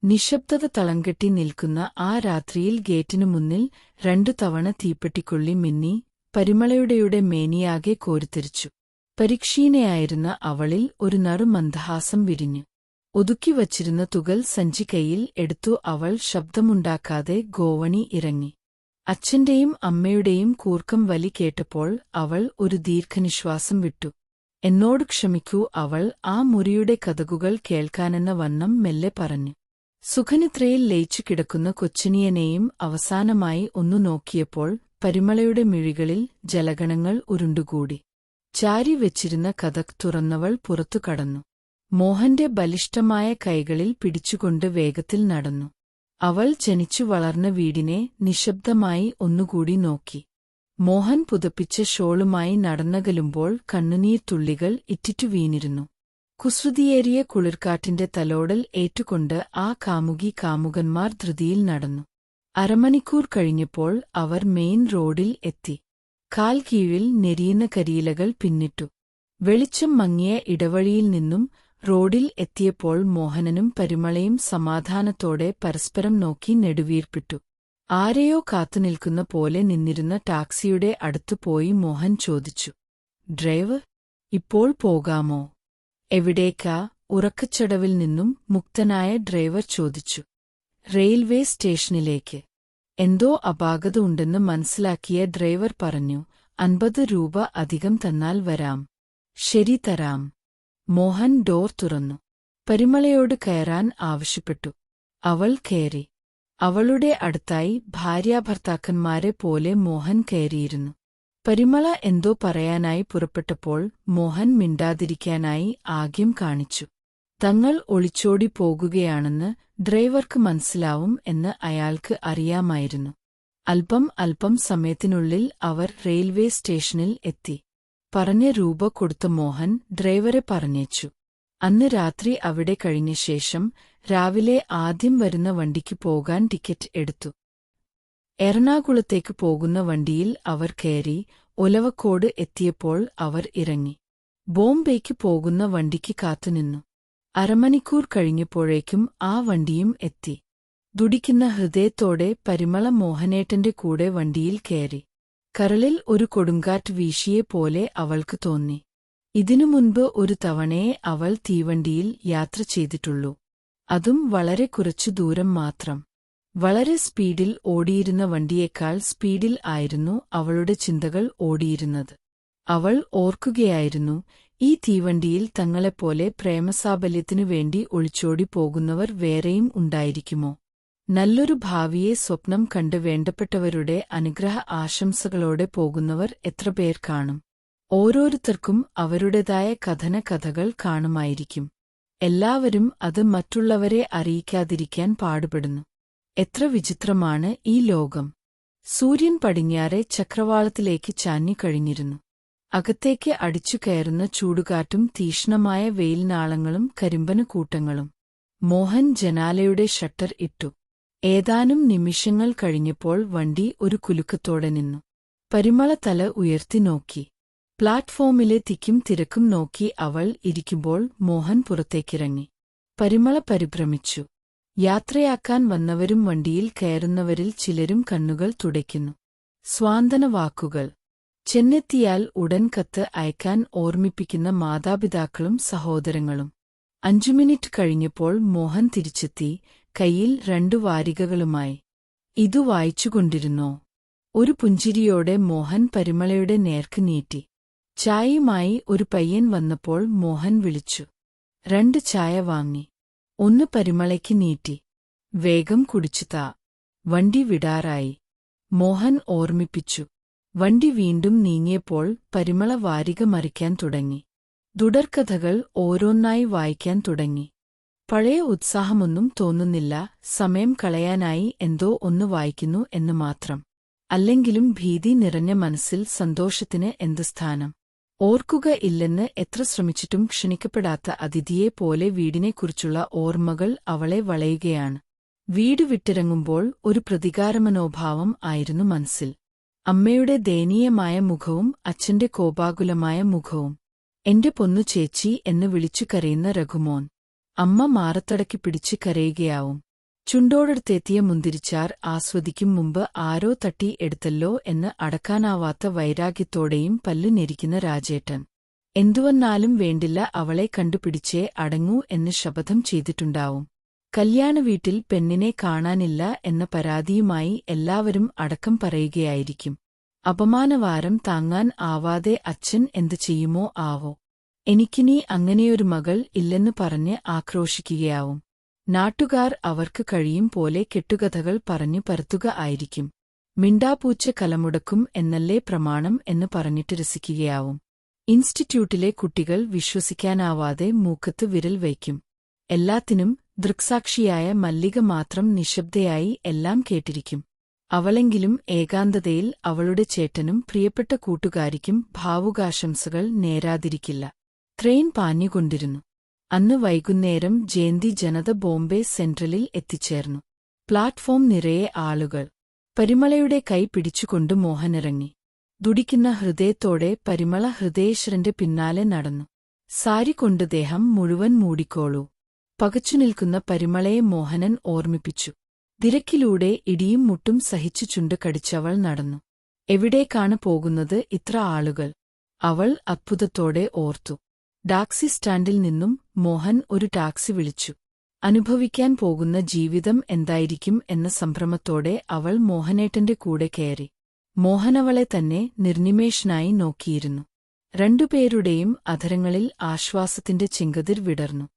നിശബ്ദത തളംകെട്ടി നിൽക്കുന്ന ആ രാത്രിയിൽ ഗേറ്റിനു മുന്നിൽ 2 തവണ തീപ്പെട്ടിക്കൊള്ളി മിന്നി പരിമളയുടെയുടെ മേനിയാകെ കോരിത്തെരിച്ചു. പരിക്ഷീണയായിരുന്ന അവളിൽ ഒരു നറുമന്ദഹാസം വിരിഞ്ഞു. ഒതുക്കിവച്ചിരുന്ന തുകൽ സഞ്ചി കൈയിൽ എടുത്തു അവൾ ശബ്ദമുണ്ടാക്കാതെ ഗോവണി ഇറങ്ങി. അച്ഛന്റെയും അമ്മയുടെയും കൂർക്കം വലി കേട്ടപ്പോൾ അവൾ ഒരു ദീർഘനിശ്വാസം വിട്ടു. എന്നോട് ക്ഷമിക്കൂ, അവൾ ആ മുറിയുടെ കതകുകൾ കേൾക്കാനെന്ന വണ്ണം മെല്ലെ പറഞ്ഞു. സുഖനിദ്രയിൽ ലയിച്ചു കിടക്കുന്ന കൊച്ചിനിയനെയും അവസാനമായി ഒന്നു നോക്കിയപ്പോൾ പരിമളയുടെ മിഴികളിൽ ജലഗണങ്ങൾ ഉരുണ്ടുകൂടി. ചാരി വെച്ചിരുന്ന കതക് തുറന്നവൾ പുറത്തു കടന്നു. മോഹന്റെ ബലിഷ്ഠമായ കൈകളിൽ പിടിച്ചുകൊണ്ട് വേഗത്തിൽ നടന്നു. അവൾ ജനിച്ചു വളർന്ന വീടിനെ നിശബ്ദമായി ഒന്നുകൂടി നോക്കി. മോഹൻ പുതപ്പിച്ച ഷോളുമായി നടന്നകലുമ്പോൾ കണ്ണുനീർ തുള്ളികൾ ഇറ്റിറ്റു വീണിരുന്നു. കുസൃതിയേറിയ കുളിർക്കാറ്റിന്റെ തലോടൽ ഏറ്റുകൊണ്ട് ആ കാമുകന്മാർ ധൃതിയിൽ നടന്നു. അരമണിക്കൂർ കഴിഞ്ഞപ്പോൾ അവർ മെയിൻ റോഡിൽ എത്തി. കാൽ കീഴിൽ നെരിയുന്ന കരിയിലകൾ പിന്നിട്ടു. വെളിച്ചം മങ്ങിയ ഇടവഴിയിൽ നിന്നും റോഡിൽ എത്തിയപ്പോൾ മോഹനനും പരിമളയും സമാധാനത്തോടെ പരസ്പരം നോക്കി നെടുവീർപ്പിട്ടു. ആരെയോ കാത്തുനിൽക്കുന്ന പോലെ നിന്നിരുന്ന ടാക്സിയുടെ അടുത്തുപോയി മോഹൻ ചോദിച്ചു, ഡ്രൈവർ, ഇപ്പോൾ പോകാമോ? എവിടേക്കാ? ഉറക്കച്ചടവിൽ നിന്നും മുക്തനായ ഡ്രൈവർ ചോദിച്ചു. റെയിൽവേ സ്റ്റേഷനിലേക്ക്. എന്തോ അപാകത ഉണ്ടെന്ന് മനസ്സിലാക്കിയ ഡ്രൈവർ പറഞ്ഞു, 50 രൂപ അധികം തന്നാൽ വരാം. ശരി, തരാം. മോഹൻ ഡോർ തുറന്നു. പരിമളയോട് കയറാൻ ആവശ്യപ്പെട്ടു. അവൾ കയറി. അവളുടെ അടുത്തായി ഭാര്യാഭർത്താക്കന്മാരെ പോലെ മോഹൻ കയറിയിരുന്നു. പരിമള എന്തോ പറയാനായി പുറപ്പെട്ടപ്പോൾ മോഹൻ മിണ്ടാതിരിക്കാനായി ആഗ്യം കാണിച്ചു. തങ്ങൾ ഒളിച്ചോടി പോകുകയാണെന്ന് ഡ്രൈവർക്ക് മനസ്സിലാവും എന്ന് അയാൾക്ക് അറിയാമായിരുന്നു. അല്പം സമയത്തിനുള്ളിൽ അവർ റെയിൽവേ സ്റ്റേഷനിൽ എത്തി. പറഞ്ഞ രൂപ കൊടുത്ത മോഹൻ ഡ്രൈവറെ പറഞ്ഞേച്ചു. അന്ന് രാത്രി അവിടെ കഴിഞ്ഞ ശേഷം രാവിലെ ആദ്യം വരുന്ന വണ്ടിക്ക് പോകാൻ ടിക്കറ്റ് എടുത്തു. എറണാകുളത്തേക്ക് പോകുന്ന വണ്ടിയിൽ അവർ കയറി. ഒലവക്കോട് എത്തിയപ്പോൾ അവർ ഇറങ്ങി. ബോംബെയ്ക്ക് പോകുന്ന വണ്ടിക്ക് കാത്തുനിന്നു. അരമണിക്കൂർ കഴിഞ്ഞപ്പോഴേക്കും ആ വണ്ടിയും എത്തി. തുടിക്കുന്ന ഹൃദയത്തോടെ പരിമള മോഹനേട്ടന്റെ കൂടെ വണ്ടിയിൽ കയറി. കരളിൽ ഒരു കൊടുങ്കാറ്റ് വീശിയെപ്പോലെ അവൾക്ക് തോന്നി. ഇതിനു മുൻപ് ഒരു തവണയെ അവൾ തീവണ്ടിയിൽ യാത്ര ചെയ്തിട്ടുള്ളൂ. അതും വളരെ കുറച്ചു ദൂരം മാത്രം. വളരെ സ്പീഡിൽ ഓടിയിരുന്ന വണ്ടിയേക്കാൾ സ്പീഡിൽ ആയിരുന്നു അവളുടെ ചിന്തകൾ ഓടിയിരുന്നത്. അവൾ ഓർക്കുകയായിരുന്നു, ഈ തീവണ്ടിയിൽ തങ്ങളെപ്പോലെ പ്രേമസാഫല്യത്തിനു വേണ്ടി ഒളിച്ചോടി പോകുന്നവർ വേറെയും ഉണ്ടായിരിക്കുമോ? നല്ലൊരു ഭാവിയെ സ്വപ്നം കണ്ട് വേണ്ടപ്പെട്ടവരുടെ അനുഗ്രഹ ആശംസകളോടെ പോകുന്നവർ എത്ര പേർ കാണും? ഓരോരുത്തർക്കും അവരുടേതായ കഥകൾ കാണുമായിരിക്കും. എല്ലാവരും അത് മറ്റുള്ളവരെ അറിയിക്കാതിരിക്കാൻ പാടുപെടുന്നു. എത്ര വിചിത്രമാണ് ഈ ലോകം! സൂര്യൻ പടിഞ്ഞാറെ ചക്രവാളത്തിലേക്ക് ചാഞ്ഞുകഴിഞ്ഞിരുന്നു. അകത്തേക്ക് അടിച്ചു കയറുന്ന ചൂടുകാറ്റും തീക്ഷ്ണമായ വെയിൽനാളങ്ങളും കരിമ്പന കൂട്ടങ്ങളും. മോഹൻ ജനാലയുടെ ഷട്ടർ ഇട്ടു. ഏതാനും നിമിഷങ്ങൾ കഴിഞ്ഞപ്പോൾ വണ്ടി ഒരു കുലുക്കത്തോടെ നിന്നു. പരിമള തല ഉയർത്തി നോക്കി. പ്ലാറ്റ്ഫോമിലെ തിക്കും തിരക്കും നോക്കി അവൾ ഇരിക്കുമ്പോൾ മോഹൻ പുറത്തേക്കിറങ്ങി. പരിമള പരിഭ്രമിച്ചു. യാത്രയാക്കാൻ വന്നവരും വണ്ടിയിൽ കയറുന്നവരിൽ ചിലരും കണ്ണുകൾ തുടയ്ക്കുന്നു. സ്വാന്തന വാക്കുകൾ. ചെന്നെത്തിയാൽ ഉടൻ കത്ത് അയക്കാൻ ഓർമ്മിപ്പിക്കുന്ന മാതാപിതാക്കളും സഹോദരങ്ങളും. 5 മിനിറ്റ് കഴിഞ്ഞപ്പോൾ മോഹൻ തിരിച്ചെത്തി, കൈയിൽ 2 വാരികകളുമായി. ഇതു വായിച്ചുകൊണ്ടിരുന്നോ? ഒരു പുഞ്ചിരിയോടെ മോഹൻ പരിമളയുടെ നേർക്ക് നീട്ടി. ചായയുമായി ഒരു പയ്യൻ വന്നപ്പോൾ മോഹൻ വിളിച്ചു. 2 ചായ വാങ്ങി. 1 പരിമളയ്ക്ക് നീട്ടി. വേഗം കുടിച്ചു താ. വണ്ടി വിടാറായി. മോഹൻ ഓർമ്മിപ്പിച്ചു. വണ്ടി വീണ്ടും നീങ്ങിയപ്പോൾ പരിമള വാരിക മറിക്കാൻ തുടങ്ങി. തുടർക്കഥകൾ ഓരോന്നായി വായിക്കാൻ തുടങ്ങി. പഴയ ഉത്സാഹമൊന്നും തോന്നുന്നില്ല. സമയം കളയാനായി എന്തോ ഒന്ന് വായിക്കുന്നു എന്ന് മാത്രം. അല്ലെങ്കിലും ഭീതി നിറഞ്ഞ മനസ്സിൽ സന്തോഷത്തിന് എന്ത് സ്ഥാനം? ഓർക്കുക ഇല്ലെന്ന് എത്ര ശ്രമിച്ചിട്ടും ക്ഷണിക്കപ്പെടാത്ത അതിഥിയെപ്പോലെ വീടിനെക്കുറിച്ചുള്ള ഓർമ്മകൾ അവളെ വളയുകയാണ്. വീട് വിട്ടിറങ്ങുമ്പോൾ ഒരു പ്രതികാരമനോഭാവം ആയിരുന്നു മനസ്സിൽ. അമ്മയുടെ ദയനീയമായ മുഖവും അച്ഛന്റെ കോപാകുലമായ മുഖവും. എന്റെ പൊന്നു ചേച്ചി എന്ന് വിളിച്ചു കരയുന്ന രഘുമോൻ. അമ്മ മാറത്തടക്കി പിടിച്ച് കരയുകയാവും. ചുണ്ടോടടുത്തെത്തിയ മുന്തിരിച്ചാർ ആസ്വദിക്കും മുമ്പ് ആരോ തട്ടി എടുത്തല്ലോ എന്ന് അടക്കാനാവാത്ത വൈരാഗ്യത്തോടെയും പല്ലു ഞെരിക്കുന്ന രാജേട്ടൻ. എന്തുവന്നാലും വേണ്ടില്ല, അവളെ കണ്ടുപിടിച്ചേ അടങ്ങൂ എന്ന് ശപഥം ചെയ്തിട്ടുണ്ടാവും. കല്യാണവീട്ടിൽ പെണ്ണിനെ കാണാനില്ല എന്ന പരാതിയുമായി എല്ലാവരും അടക്കം പറയുകയായിരിക്കും. അപമാനഭാരം താങ്ങാൻ ആവാതെ അച്ഛൻ എന്തു ചെയ്യുമോ ആവോ. എനിക്കിനി അങ്ങനെയൊരു മകൾ ഇല്ലെന്ന് പറഞ്ഞ് ആക്രോശിക്കുകയാവും. നാട്ടുകാർ അവർക്ക് കഴിയും പോലെ കെട്ടുകഥകൾ പറഞ്ഞു പരത്തുക ആയിരിക്കും. മിണ്ടാപ്പൂച്ച കലമുടക്കും എന്നല്ലേ പ്രമാണം എന്ന് പറഞ്ഞിട്ട് രസിക്കുകയാവും. ഇൻസ്റ്റിറ്റ്യൂട്ടിലെ കുട്ടികൾ വിശ്വസിക്കാനാവാതെ മൂക്കത്ത് വിരൽ വയ്ക്കും. എല്ലാത്തിനും ദൃക്സാക്ഷിയായ മല്ലിക മാത്രം നിശബ്ദയായി എല്ലാം കേട്ടിരിക്കും. അവളെങ്കിലും ഏകാന്തതയിൽ അവളുടെ ചേട്ടനും പ്രിയപ്പെട്ട കൂട്ടുകാരിക്കും ഭാവുകാശംസകൾ നേരാതിരിക്കില്ല. ട്രെയിൻ പാഞ്ഞുകൊണ്ടിരുന്നു. അന്ന് വൈകുന്നേരം ജയന്തി ജനത ബോംബെ സെൻട്രലിൽ എത്തിച്ചേർന്നു. പ്ലാറ്റ്ഫോം നിറയെ ആളുകൾ. പരിമളയുടെ കൈ പിടിച്ചുകൊണ്ട് മോഹനിറങ്ങി. തുടിക്കുന്ന ഹൃദയത്തോടെ പരിമള ഹൃദയേശ്വരന്റെ പിന്നാലെ നടന്നു. സാരി കൊണ്ട് ദേഹം മുഴുവൻ മൂടിക്കോളൂ. പകച്ചുനിൽക്കുന്ന പരിമളയെ മോഹനൻ ഓർമ്മിപ്പിച്ചു. തിരക്കിലൂടെ ഇടിയും മുട്ടും സഹിച്ചു ചുണ്ട് കടിച്ചവൾ നടന്നു. എവിടേക്കാണ് പോകുന്നത് ഇത്ര ആളുകൾ? അവൾ അത്ഭുതത്തോടെ ഓർത്തു. ടാക്സി സ്റ്റാൻഡിൽ നിന്നും മോഹൻ ഒരു ടാക്സി വിളിച്ചു. അനുഭവിക്കാൻ പോകുന്ന ജീവിതം എന്തായിരിക്കും എന്ന സംഭ്രമത്തോടെ അവൾ മോഹനേട്ടന്റെ കൂടെ കയറി. മോഹനവളെ തന്നെ നിർനിമേഷനായി നോക്കിയിരുന്നു. രണ്ടുപേരുടെയും അധരങ്ങളിൽ ആശ്വാസത്തിന്റെ ചെങ്കതിർ വിടർന്നു.